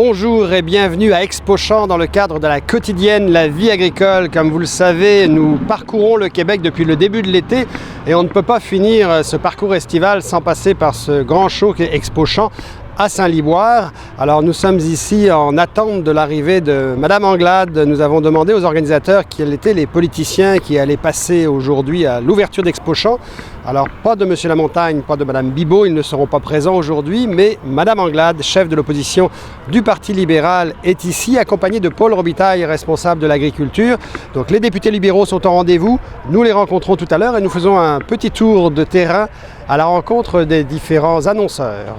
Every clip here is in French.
Bonjour et bienvenue à Expo-Champs dans le cadre de la quotidienne La Vie agricole. Comme vous le savez, nous parcourons le Québec depuis le début de l'été et on ne peut pas finir ce parcours estival sans passer par ce grand show qui est Expo-Champs à Saint-Liboire. Alors nous sommes ici en attente de l'arrivée de Madame Anglade. Nous avons demandé aux organisateurs quels étaient les politiciens qui allaient passer aujourd'hui à l'ouverture d'Expo-Champs. Alors pas de Monsieur Lamontagne, pas de Madame Bibeau, ils ne seront pas présents aujourd'hui, mais Madame Anglade, chef de l'opposition du Parti libéral, est ici, accompagnée de Paul Robitaille, responsable de l'agriculture. Donc les députés libéraux sont au rendez-vous, nous les rencontrons tout à l'heure et nous faisons un petit tour de terrain à la rencontre des différents annonceurs.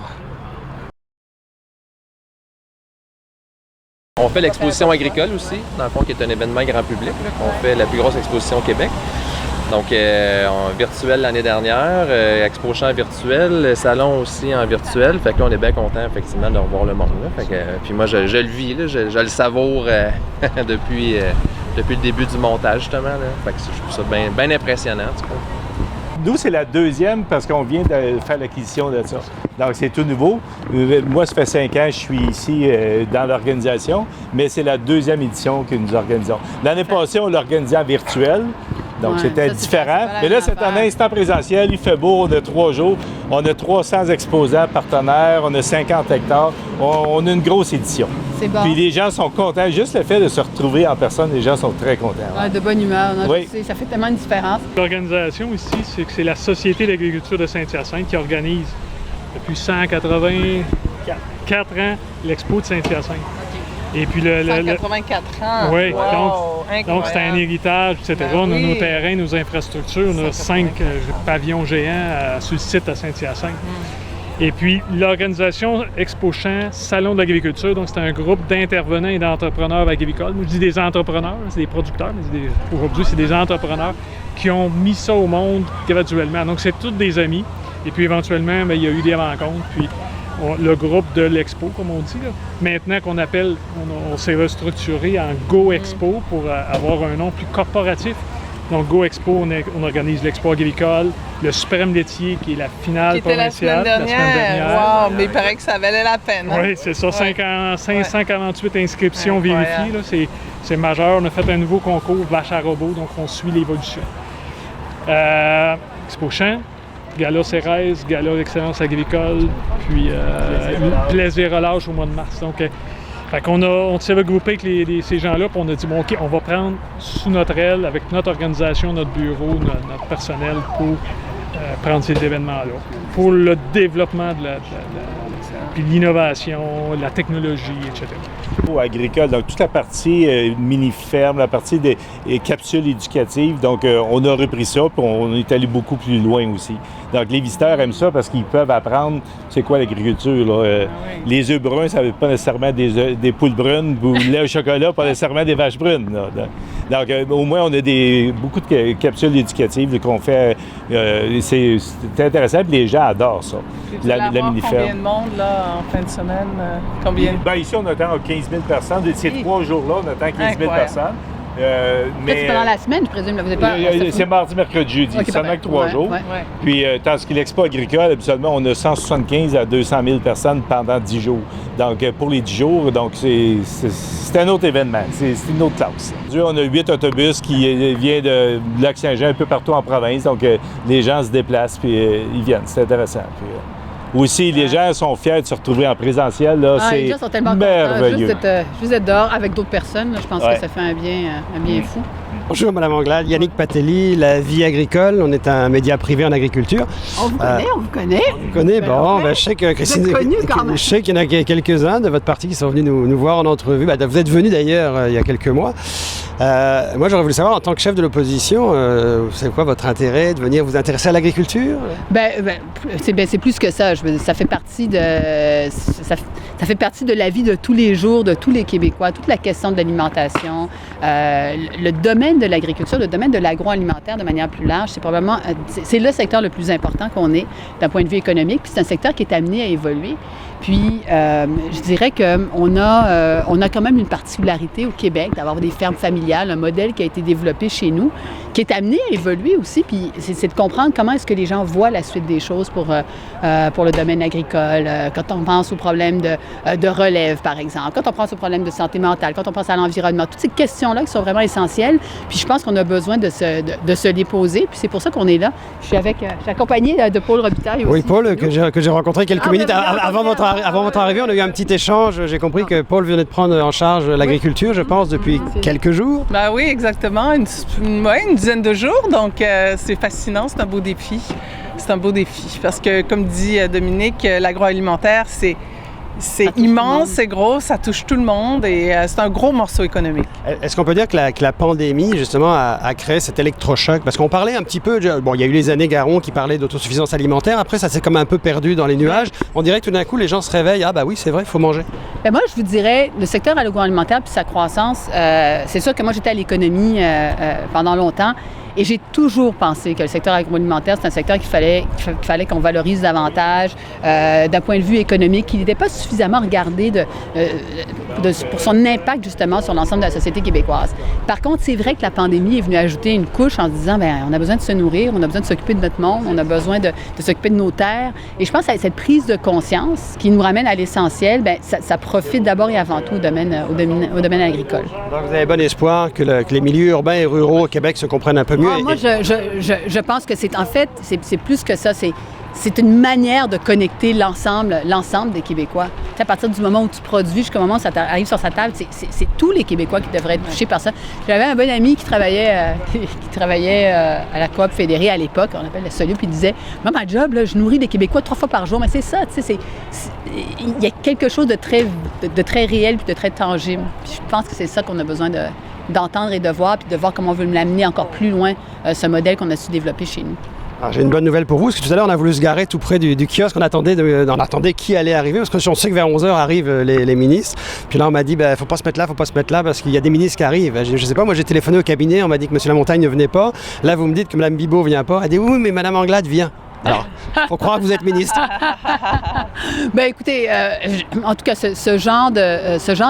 On fait l'exposition agricole aussi, dans le fond, qui est un événement grand public. On fait la plus grosse exposition au Québec. Donc, en virtuel l'année dernière, Expo-Champs virtuel, le salon aussi en virtuel. Fait que là, on est bien content, effectivement, de revoir le monde. Fait que, puis moi, je le vis, là, je le savoure depuis le début du montage, justement. Là. Fait que je trouve ça bien impressionnant, en tout cas. Nous, c'est la deuxième parce qu'on vient de faire l'acquisition de ça. Donc, c'est tout nouveau. Moi, ça fait 5 ans que je suis ici dans l'organisation, mais c'est la deuxième édition que nous organisons. L'année passée, on l'organisait en virtuel. Donc, c'était différent. Mais là, cette année, c'est en présentiel. Il fait beau, on a 3 jours. On a 300 exposants partenaires, on a 50 hectares. On a une grosse édition. C'est bon. Puis les gens sont contents. Juste le fait de se retrouver en personne, les gens sont très contents. Ouais, de bonne humeur. Non, oui. Ça fait tellement une différence. L'organisation ici, c'est que c'est la Société d'agriculture de Saint-Hyacinthe qui organise depuis 184 ans l'Expo de Saint-Hyacinthe. Okay. Et puis 184 ans. Oui, wow, donc c'est un héritage, etc. Ben on a oui. nos terrains, nos infrastructures, on a 5 pavillons géants sur le site à Saint-Hyacinthe. Et puis l'organisation Expo-Champs, Salon de l'agriculture, donc c'est un groupe d'intervenants et d'entrepreneurs agricoles. Moi je dis des entrepreneurs, c'est des producteurs, mais aujourd'hui c'est des entrepreneurs qui ont mis ça au monde graduellement. Donc c'est tous des amis. Et puis éventuellement, bien, il y a eu des rencontres. Puis le groupe de l'Expo, comme on dit, là, maintenant qu'on appelle, on s'est restructuré en Go Expo pour avoir un nom plus corporatif. Donc Go Expo, on organise l'Expo agricole, le Suprême laitier qui est la finale provinciale la semaine dernière. Wow, mais il paraît que ça valait la peine. Hein? Oui, c'est ça, ouais. 548 inscriptions incroyable. Vérifiées. Là, c'est majeur. On a fait un nouveau concours vache à robot, donc on suit l'évolution. Expo-Champs, Gala Cérès, Gala d'excellence agricole, puis Plaisir relâche au mois de mars. Donc, fait qu'on on s'est regroupé avec ces gens-là, puis on a dit, bon, OK, on va prendre sous notre aile, avec notre organisation, notre bureau, notre personnel, pour prendre ces événements-là, pour le développement puis l'innovation, la technologie, etc. Agricole, donc toute la partie mini-ferme, la partie des capsules éducatives, donc on a repris ça, puis on est allé beaucoup plus loin aussi. Donc les visiteurs aiment ça parce qu'ils peuvent apprendre c'est quoi l'agriculture. Là. Les œufs bruns, ça ne veut pas nécessairement des poules brunes, ou le lait au chocolat, pas nécessairement des vaches brunes. Là. Donc au moins, on a beaucoup de capsules éducatives qu'on fait. C'est intéressant, puis les gens adorent ça. La mini-ferme. Combien de monde là, en fin de semaine? Combien? Bien, ici, on attend 15 000 personnes. De ces 3 jours-là, on attend 15 000 personnes. Mais c'est pendant la semaine, je présume. Là, vous êtes pas, c'est mardi, mercredi, jeudi. Okay, seulement que 3 jours. Ouais. Puis, tandis que l'Expo agricole, habituellement, on a 175 à 200 000 personnes pendant 10 jours. Donc, pour les 10 jours, donc c'est un autre événement. C'est une autre classe. On a 8 autobus qui viennent de Lac-Saint-Jean un peu partout en province. Donc, les gens se déplacent puis ils viennent. C'est intéressant. Puis, aussi, les gens sont fiers de se retrouver en présentiel. Là, c'est les gens sont tellement merveilleux. Juste d'être dehors avec d'autres personnes, là, je pense que ça fait un bien fou. Bonjour Madame Anglade, Yannick Patelli, La Vie agricole, on est un média privé en agriculture. On vous connaît, On vous connaît, bon, je sais que Christine, je sais qu'il y en a quelques-uns de votre parti qui sont venus nous voir en entrevue. Vous êtes venu d'ailleurs il y a quelques mois. Moi, j'aurais voulu savoir, en tant que chef de l'opposition, c'est quoi votre intérêt de venir vous intéresser à l'agriculture? C'est plus que ça. Ça fait partie de la vie de tous les jours, de tous les Québécois, toute la question de l'alimentation, le domaine de l'agriculture, le domaine de l'agroalimentaire de manière plus large, c'est le secteur le plus important qu'on ait d'un point de vue économique, puis c'est un secteur qui est amené à évoluer. Puis, je dirais qu'on a quand même une particularité au Québec d'avoir des fermes familiales, un modèle qui a été développé chez nous, qui est amené à évoluer aussi. Puis, c'est de comprendre comment est-ce que les gens voient la suite des choses pour le domaine agricole. Quand on pense aux problèmes de relève, par exemple, quand on pense aux problèmes de santé mentale, quand on pense à l'environnement, toutes ces questions-là qui sont vraiment essentielles. Puis je pense qu'on a besoin de se les poser. Puis c'est pour ça qu'on est là. Je suis accompagnée de Paul Robitaille aussi. Oui, Paul, que j'ai rencontré quelques minutes avant votre arrivée. On a eu un petit échange. J'ai compris que Paul venait de prendre en charge l'agriculture, je pense, depuis quelques jours. Ben oui, exactement. Une dizaine de jours. Donc, c'est fascinant. C'est un beau défi. C'est un beau défi. Parce que, comme dit Dominique, l'agroalimentaire, c'est immense, c'est gros, ça touche tout le monde et c'est un gros morceau économique. Est-ce qu'on peut dire que la pandémie, justement, a créé cet électrochoc? Parce qu'on parlait un petit peu, bon, il y a eu les années Garon qui parlaient d'autosuffisance alimentaire. Après, ça s'est comme un peu perdu dans les nuages. On dirait que tout d'un coup, les gens se réveillent. Ah, bah oui, c'est vrai, il faut manger. Bien, moi, je vous dirais, le secteur agroalimentaire puis sa croissance, c'est sûr que moi, j'étais à l'économie pendant longtemps. Et j'ai toujours pensé que le secteur agroalimentaire, c'est un secteur qu'il fallait qu'on valorise davantage d'un point de vue économique, qui n'était pas suffisamment regardé pour son impact justement sur l'ensemble de la société québécoise. Par contre, c'est vrai que la pandémie est venue ajouter une couche en se disant, bien, on a besoin de se nourrir, on a besoin de s'occuper de notre monde, on a besoin de s'occuper de nos terres. Et je pense que cette prise de conscience qui nous ramène à l'essentiel, bien, ça profite d'abord et avant tout au domaine agricole. Donc, vous avez bon espoir que les milieux urbains et ruraux au Québec se comprennent un peu mieux. Moi, je pense que c'est plus que ça. C'est une manière de connecter l'ensemble des Québécois. T'sais, à partir du moment où tu produis jusqu'au moment où ça arrive sur sa table, c'est tous les Québécois qui devraient être touchés par ça. J'avais un bon ami qui travaillait à la Coop fédérée à l'époque, on appelle le Solio, puis il disait « Moi, ma job, là, je nourris des Québécois 3 fois par jour. » Mais c'est ça, il y a quelque chose de très réel puis de très tangible. Puis je pense que c'est ça qu'on a besoin d'entendre et de voir, puis de voir comment on veut l'amener encore plus loin, ce modèle qu'on a su développer chez nous. Alors, j'ai une bonne nouvelle pour vous, parce que tout à l'heure, on a voulu se garer tout près du kiosque. On attendait qui allait arriver, parce qu'on sait que vers 11h arrivent les ministres. Puis là, on m'a dit, il ne faut pas se mettre là, parce qu'il y a des ministres qui arrivent. Je ne sais pas, moi, j'ai téléphoné au cabinet, on m'a dit que M. Lamontagne ne venait pas. Là, vous me dites que Mme Bibeau ne vient pas. Elle dit, oui, mais Mme Anglade vient. Alors, il faut croire que vous êtes ministre. Bien, écoutez, en tout cas, ce genre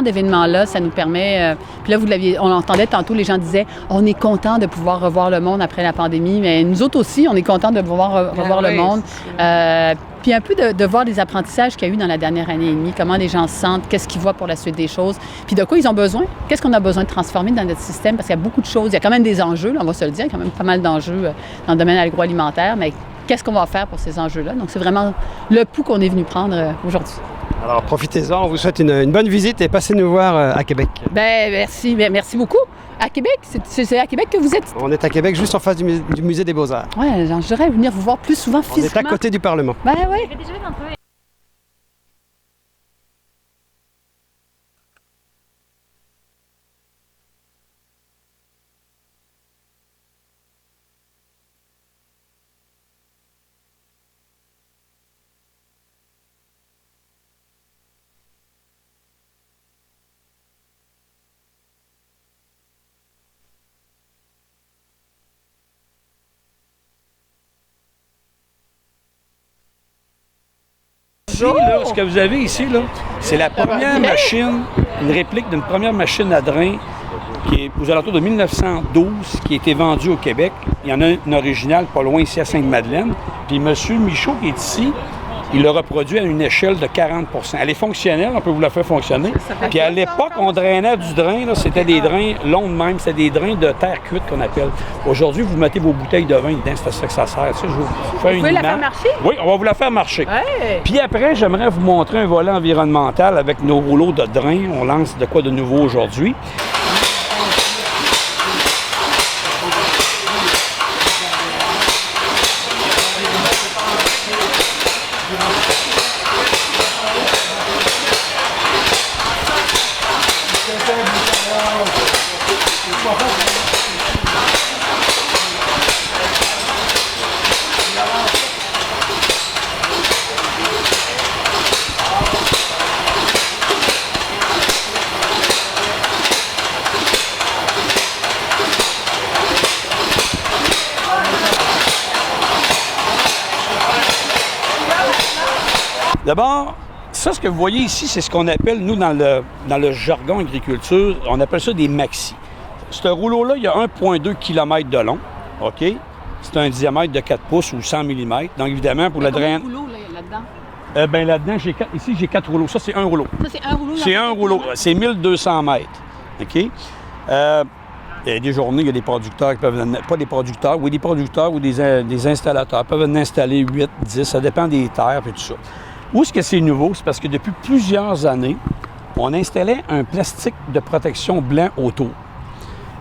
d'événement-là, ça nous permet... puis là, on l'entendait tantôt, les gens disaient « On est content de pouvoir revoir le monde après la pandémie. » Mais nous autres aussi, on est contents de pouvoir revoir le monde. Puis un peu de voir les apprentissages qu'il y a eu dans la dernière année et demie, comment les gens se sentent, qu'est-ce qu'ils voient pour la suite des choses, puis de quoi ils ont besoin, qu'est-ce qu'on a besoin de transformer dans notre système, parce qu'il y a beaucoup de choses. Il y a quand même des enjeux, là, on va se le dire, il y a quand même pas mal d'enjeux dans le domaine agroalimentaire, mais qu'est-ce qu'on va faire pour ces enjeux-là? Donc, c'est vraiment le pouls qu'on est venu prendre aujourd'hui. Alors, profitez-en. On vous souhaite une bonne visite et passez nous voir à Québec. Bien, merci. Bien, merci beaucoup. À Québec? C'est à Québec que vous êtes? On est à Québec, juste en face du Musée des Beaux-Arts. Oui, j'aimerais venir vous voir plus souvent physiquement. On est à côté du Parlement. Ben oui. Là, ce que vous avez ici, là, c'est la première machine, une réplique d'une première machine à drain qui est aux alentours de 1912, qui a été vendue au Québec. Il y en a une originale pas loin ici à Sainte-Madeleine. Puis M. Michaud qui est ici, il l'a reproduit à une échelle de 40 %. Elle est fonctionnelle, on peut vous la faire fonctionner. Puis à l'époque, on drainait du drain, là, c'était des drains longs de même, c'était des drains de terre cuite qu'on appelle. Aujourd'hui, vous mettez vos bouteilles de vin dedans, c'est ça que ça sert. Ça, je vais vous faire une image. Vous pouvez la faire marcher? Oui, on va vous la faire marcher. Ouais. Puis après, j'aimerais vous montrer un volet environnemental avec nos rouleaux de drain. On lance de quoi de nouveau aujourd'hui. D'abord, ça, ce que vous voyez ici, c'est ce qu'on appelle, nous, dans le jargon agriculture, on appelle ça des maxis. Ce rouleau-là, il y a 1,2 km de long, OK? C'est un diamètre de 4 pouces ou 100 mm. Donc, évidemment, pour le drain... rouleau là-dedans? Là-dedans, j'ai 4 rouleaux. Ça, c'est un rouleau. Ça, c'est un rouleau? C'est un rouleau. C'est 1200 mètres. OK? Il y a des journées, il y a des producteurs qui peuvent... Pas des producteurs, oui, des producteurs ou des installateurs peuvent en installer 8, 10, ça dépend des terres et tout ça. Où est-ce que c'est nouveau? C'est parce que depuis plusieurs années, on installait un plastique de protection blanc autour.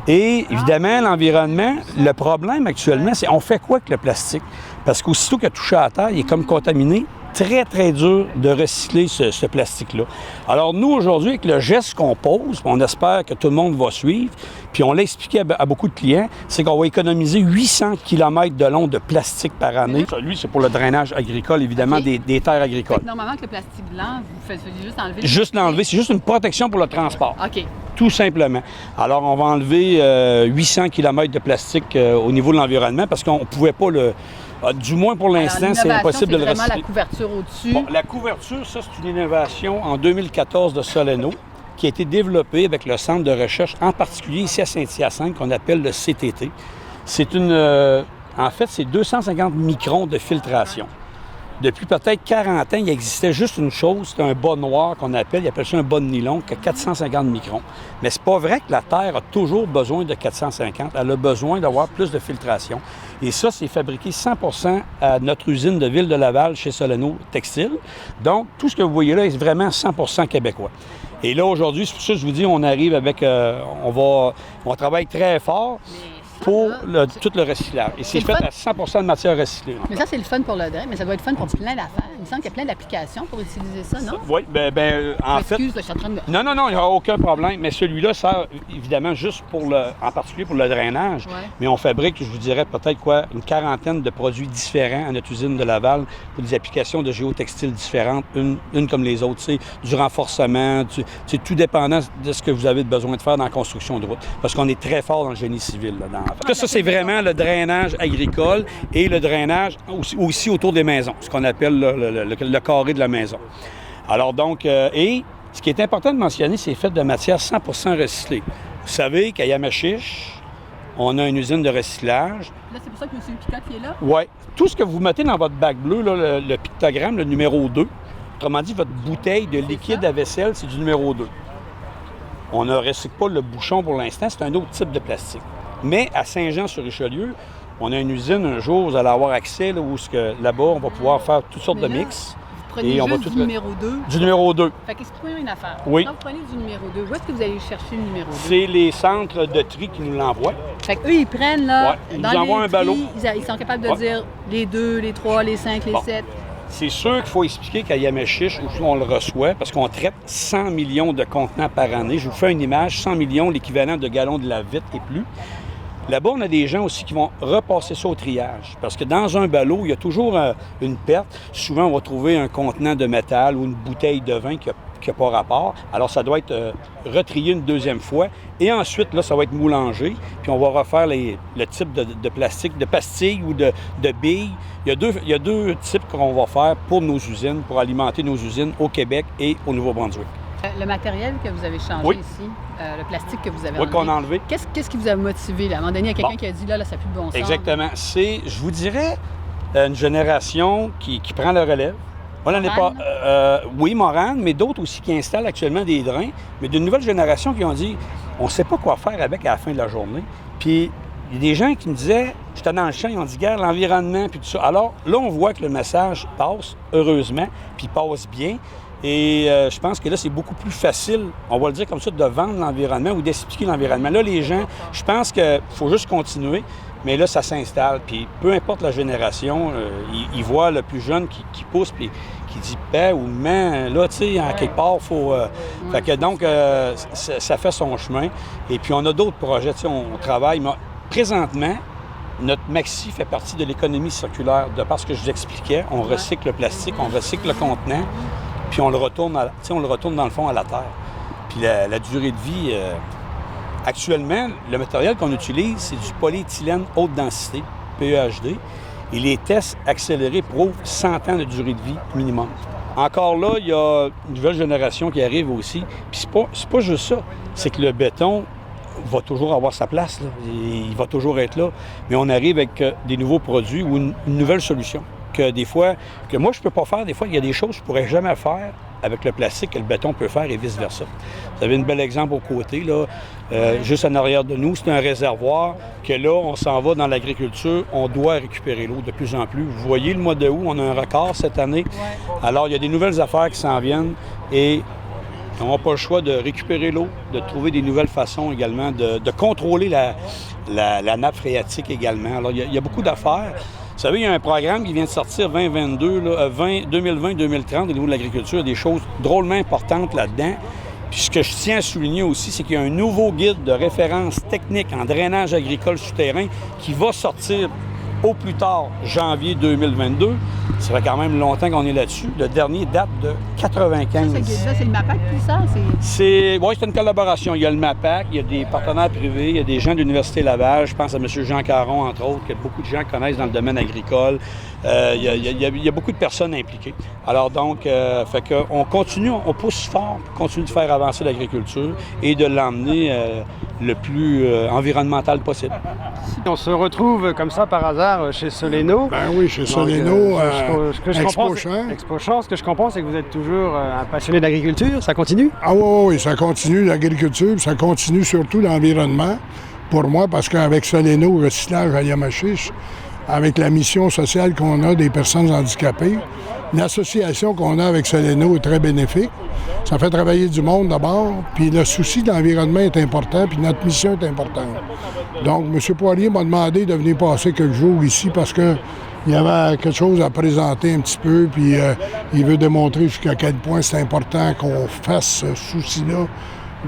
Et évidemment, l'environnement, le problème actuellement, c'est on fait quoi avec le plastique? Parce qu'aussitôt qu'il a touché à la terre, il est comme contaminé. Très, très dur de recycler ce plastique-là. Alors nous, aujourd'hui, avec le geste qu'on pose, on espère que tout le monde va suivre, puis on l'a expliqué à beaucoup de clients, c'est qu'on va économiser 800 km de long de plastique par année. Ça, lui, c'est pour le drainage agricole, évidemment, des terres agricoles. Normalement, avec le plastique blanc, vous faites juste enlever... Juste l'enlever, c'est juste une protection pour le transport. OK. Tout simplement. Alors, on va enlever 800 km de plastique au niveau de l'environnement parce qu'on ne pouvait pas le... du moins pour l'instant, c'est impossible de le recycler. C'est vraiment la couverture au-dessus. Bon, la couverture, ça, c'est une innovation en 2014 de Soleno qui a été développée avec le centre de recherche, en particulier ici à Saint-Hyacinthe, qu'on appelle le CTT. C'est en fait, c'est 250 microns de filtration. Depuis peut-être 40 ans, il existait juste une chose, c'est un bas noir qu'on appelle, ils appellent ça un bas de nylon, qui a 450 microns. Mais c'est pas vrai que la Terre a toujours besoin de 450, elle a besoin d'avoir plus de filtration. Et ça, c'est fabriqué 100% à notre usine de Ville de Laval chez Soleno Textile. Donc, tout ce que vous voyez là est vraiment 100% québécois. Et là, aujourd'hui, c'est pour ça que je vous dis, on arrive avec... on travaille très fort pour tout le recyclage. Et c'est fait à 100% de matière recyclée. Mais ça, c'est le fun pour le drain, mais ça doit être fun pour plein d'affaires. Il me semble qu'il y a plein d'applications pour utiliser ça, non? Oui, en fait... Excuse, je suis en train de... Non, il n'y a aucun problème. Mais celui-là sert évidemment juste en particulier pour le drainage. Ouais. Mais on fabrique, je vous dirais, peut-être une quarantaine de produits différents à notre usine de Laval pour des applications de géotextile différentes, une comme les autres. C'est du renforcement, c'est tout dépendant de ce que vous avez besoin de faire dans la construction de route. Parce qu'on est très fort dans le génie civil, là-dedans. Ça, c'est vraiment le drainage agricole et le drainage aussi autour des maisons, ce qu'on appelle le carré de la maison. Alors donc, et ce qui est important de mentionner, c'est fait de matière 100% recyclée. Vous savez qu'à Yamachiche, on a une usine de recyclage. Là, c'est pour ça que M. Picotte est là? Oui. Tout ce que vous mettez dans votre bac bleu, là, le pictogramme, le numéro 2, autrement dit, votre bouteille de liquide à vaisselle, c'est du numéro 2. On ne recycle pas le bouchon pour l'instant, c'est un autre type de plastique. Mais à Saint-Jean-sur-Richelieu, on a une usine, un jour, vous allez avoir accès, là, où là-bas, on va pouvoir faire toutes sortes de mix. Vous prenez juste du numéro 2? Du numéro 2. Fait qu'expliquez-moi une affaire. Oui. Quand vous prenez du numéro 2, où est-ce que vous allez chercher le numéro 2? C'est les centres de tri qui nous l'envoient. Fait qu'eux, ils prennent, là, ils dans nous envoient les un ballot. Ils sont capables de dire les 2, les 3, les 5, les 7. C'est sûr qu'il faut expliquer qu'à Yamachiche, où on le reçoit, parce qu'on traite 100 millions de contenants par année. Je vous fais une image, 100 millions, l'équivalent de gallons de lave-vite et plus. Là-bas, on a des gens aussi qui vont repasser ça au triage. Parce que dans un ballot, il y a toujours une perte. Souvent, on va trouver un contenant de métal ou une bouteille de vin qui n'a pas rapport. Alors, ça doit être retrié une deuxième fois. Et ensuite, là, ça va être moulangé. Puis, on va refaire le type de plastique, de pastilles ou de billes. Il y a deux types qu'on va faire pour nos usines, pour alimenter nos usines au Québec et au Nouveau-Brunswick. Le matériel que vous avez changé ici, le plastique que vous avez enlevé, qu'on a enlevé. Qu'est-ce qui vous a motivé? Là? À un moment donné, il y a quelqu'un qui a dit, là, ça n'a plus de bon sens. Exactement. C'est, je vous dirais, une génération qui prend le relève. On n'en est pas... oui, Morane, mais d'autres aussi qui installent actuellement des drains, mais d'une nouvelle génération qui ont dit, on ne sait pas quoi faire avec à la fin de la journée. Puis, il y a des gens qui me disaient, j'étais dans le champ, ils ont dit, regarde, l'environnement, puis tout ça. Alors, là, on voit que le message passe, heureusement, puis passe bien. Et je pense que là, c'est beaucoup plus facile, on va le dire comme ça, de vendre l'environnement ou d'expliquer l'environnement. Là, les gens, je pense qu'il faut juste continuer, mais là, ça s'installe. Puis peu importe la génération, ils voient le plus jeune qui pousse, puis qui dit « paix » ou « man ». Là, tu sais, en quelque part, il faut... Fait que donc, ça fait son chemin. Et puis, on a d'autres projets, tu sais, on travaille. Mais présentement, notre Maxi fait partie de l'économie circulaire, de parce que je vous expliquais. On recycle le plastique, on recycle le contenant. Puis on le retourne dans le fond à la terre. Puis la durée de vie, actuellement, le matériel qu'on utilise, c'est du polyéthylène haute densité, PEHD. Et les tests accélérés prouvent 100 ans de durée de vie minimum. Encore là, il y a une nouvelle génération qui arrive aussi. Puis c'est pas juste ça, c'est que le béton va toujours avoir sa place, là. Il va toujours être là. Mais on arrive avec des nouveaux produits ou une nouvelle solution. que des fois, que moi je peux pas faire. Des fois, il y a des choses que je pourrais jamais faire avec le plastique que le béton peut faire et vice-versa. Vous avez un bel exemple au côté, là, juste en arrière de nous, c'est un réservoir que là, on s'en va dans l'agriculture, on doit récupérer l'eau de plus en plus. Vous voyez, le mois de août, on a un record cette année. Alors, il y a des nouvelles affaires qui s'en viennent et on n'a pas le choix de récupérer l'eau, de trouver des nouvelles façons également, de contrôler la nappe phréatique également. Alors, il y a beaucoup d'affaires. Vous savez, il y a un programme qui vient de sortir 2020-2030 au niveau de l'agriculture. Il y a des choses drôlement importantes là-dedans. Puis ce que je tiens à souligner aussi, c'est qu'il y a un nouveau guide de référence technique en drainage agricole souterrain qui va sortir au plus tard janvier 2022. Ça fait quand même longtemps qu'on est là-dessus. Le dernier date de 95. Ça, c'est le MAPAC, tout ça? C'est une collaboration. Il y a le MAPAC, il y a des partenaires privés, il y a des gens de l'Université Laval. Je pense à M. Jean Caron, entre autres, que beaucoup de gens connaissent dans le domaine agricole. Il y a beaucoup de personnes impliquées. Alors donc, fait qu'on continue, on pousse fort pour continuer de faire avancer l'agriculture et de l'emmener le plus environnemental possible. On se retrouve comme ça par hasard chez Soleno. Ben oui, chez Soleno, Expo-Champs. Ce que je comprends, c'est que vous êtes toujours un passionné d'agriculture. Ça continue? Ah oui, ça continue l'agriculture, ça continue surtout l'environnement. Pour moi, parce qu'avec Soleno, recyclage à Yamachiche, avec la mission sociale qu'on a des personnes handicapées, l'association qu'on a avec Soleno est très bénéfique. Ça fait travailler du monde d'abord, puis le souci de l'environnement est important, puis notre mission est importante. Donc, M. Poirier m'a demandé de venir passer quelques jours ici parce qu'il y avait quelque chose à présenter un petit peu, puis il veut démontrer jusqu'à quel point c'est important qu'on fasse ce souci-là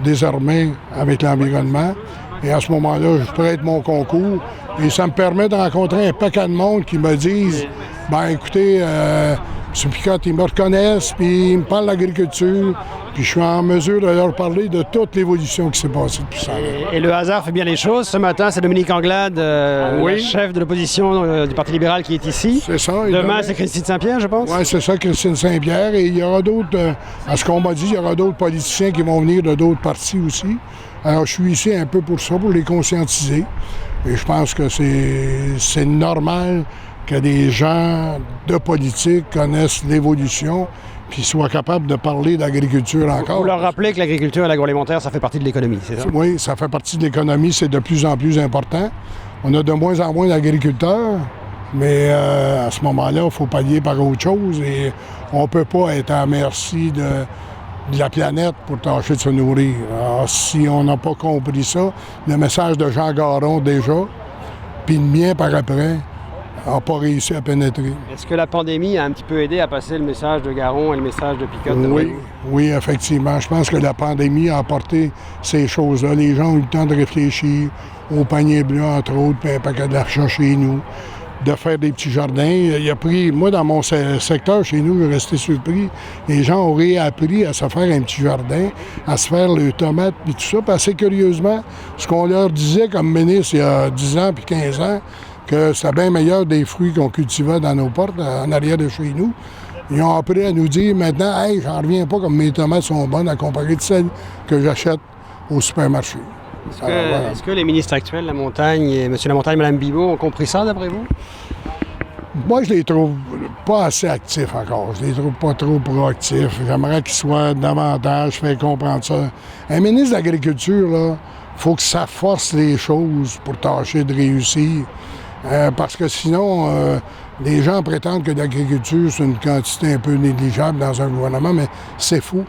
désormais avec l'environnement. Et à ce moment-là, je prête mon concours et ça me permet de rencontrer un paquet de monde qui me disent « Ben écoutez, M. Picotte, ils me reconnaissent, puis ils me parlent d'agriculture, puis je suis en mesure de leur parler de toute l'évolution qui s'est passée depuis ça. » Et le hasard fait bien les choses. Ce matin, c'est Dominique Anglade, le chef de l'opposition du Parti libéral, qui est ici. C'est ça. Demain, c'est Christine Saint-Pierre, je pense. Oui, c'est ça, Christine Saint-Pierre. Et il y aura d'autres, à ce qu'on m'a dit, il y aura d'autres politiciens qui vont venir de d'autres partis aussi. Alors, je suis ici un peu pour ça, pour les conscientiser. Et je pense que c'est normal que des gens de politique connaissent l'évolution puis soient capables de parler d'agriculture encore. Vous leur rappelez que l'agriculture et l'agroalimentaire, ça fait partie de l'économie, c'est ça? Oui, ça fait partie de l'économie, c'est de plus en plus important. On a de moins en moins d'agriculteurs, mais à ce moment-là, il faut pallier par autre chose et on ne peut pas être à merci de la planète pour tâcher de se nourrir. Alors, si on n'a pas compris ça, le message de Jean Garon déjà, puis le mien par après, n'a pas réussi à pénétrer. Est-ce que la pandémie a un petit peu aidé à passer le message de Garon et le message de Picotte? Oui, effectivement. Je pense que la pandémie a apporté ces choses-là. Les gens ont eu le temps de réfléchir au panier bleu, entre autres, puis un paquet d'argent chez nous, de faire des petits jardins. Il a pris, moi, dans mon secteur, chez nous, je suis resté surpris. Les gens auraient appris à se faire un petit jardin, à se faire les tomates, puis tout ça. Puis assez curieusement, ce qu'on leur disait comme ministre il y a 10 ans puis 15 ans, que c'était bien meilleur des fruits qu'on cultivait dans nos portes, en arrière de chez nous. Ils ont appris à nous dire maintenant, « Hey, j'en reviens pas comme mes tomates sont bonnes à comparer de celles que j'achète au supermarché. » Est-ce que les ministres actuels, La Montagne, et M. La Montagne et Mme Bibeau, ont compris ça, d'après vous? Moi, je les trouve pas assez actifs encore. Je les trouve pas trop proactifs. J'aimerais qu'ils soient davantage fait comprendre ça. Un ministre de l'Agriculture, là, faut que ça force les choses pour tâcher de réussir. Parce que sinon, les gens prétendent que l'agriculture, c'est une quantité un peu négligeable dans un gouvernement, mais c'est faux.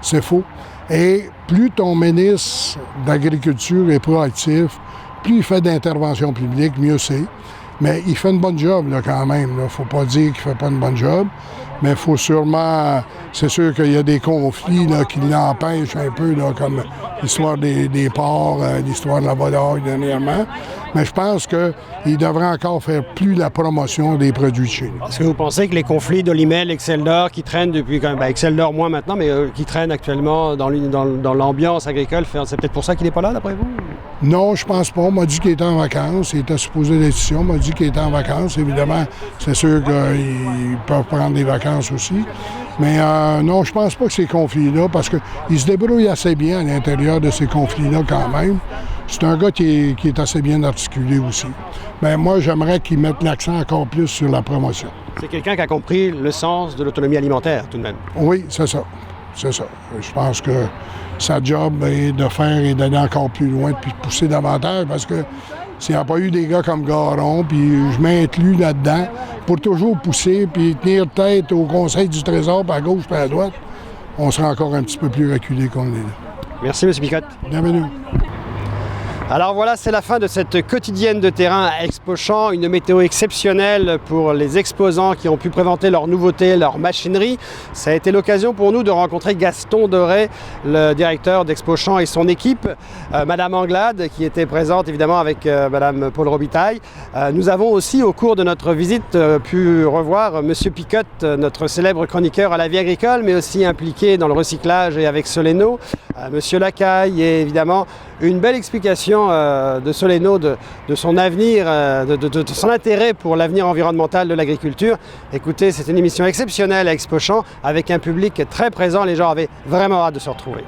C'est faux. Et plus ton ministre d'Agriculture est proactif, plus il fait d'intervention publique, mieux c'est. Mais il fait une bonne job, là, quand même. Il ne faut pas dire qu'il ne fait pas une bonne job, mais il faut sûrement... C'est sûr qu'il y a des conflits là, qui l'empêchent un peu, là, comme l'histoire des ports, l'histoire de la volaille dernièrement. Mais je pense qu'il devrait encore faire plus la promotion des produits de chez nous. Est-ce que vous pensez que les conflits d'Olimel, Excel d'Or, qui traînent depuis... Excel d'Or moins maintenant, mais qui traînent actuellement dans l'ambiance agricole, c'est peut-être pour ça qu'il n'est pas là, d'après vous? Non, je pense pas. On m'a dit qu'il était en vacances. Il était supposé d'être ici. On m'a dit qu'il était en vacances. Évidemment, c'est sûr qu'ils peuvent prendre des vacances aussi. Mais non, je pense pas que ces conflits-là, parce qu'ils se débrouillent assez bien à l'intérieur de ces conflits-là quand même. C'est un gars qui est assez bien articulé aussi. Mais moi, j'aimerais qu'il mette l'accent encore plus sur la promotion. C'est quelqu'un qui a compris le sens de l'autonomie alimentaire, tout de même. Oui, c'est ça. C'est ça. Je pense que sa job est de faire et d'aller encore plus loin, puis de pousser davantage, parce que s'il n'y a pas eu des gars comme Garon, puis je m'inclus là-dedans, pour toujours pousser, puis tenir tête au Conseil du Trésor, par à gauche, par à droite, on sera encore un petit peu plus reculé qu'on est là. Merci, M. Picotte. Bienvenue. Alors voilà, c'est la fin de cette quotidienne de terrain à Expo-Champs, une météo exceptionnelle pour les exposants qui ont pu présenter leurs nouveautés, leur machinerie. Ça a été l'occasion pour nous de rencontrer Gaston Doré, le directeur d'Expo-Champs et son équipe, Madame Anglade qui était présente évidemment avec Madame Paul Robitaille. Nous avons aussi au cours de notre visite pu revoir Monsieur Picotte, notre célèbre chroniqueur à la vie agricole, mais aussi impliqué dans le recyclage et avec Soleno, Monsieur Lacaille et évidemment une belle explication de Soleno, de son avenir, de son intérêt pour l'avenir environnemental de l'agriculture. Écoutez, c'est une émission exceptionnelle à Expo-Champs avec un public très présent. Les gens avaient vraiment hâte de se retrouver.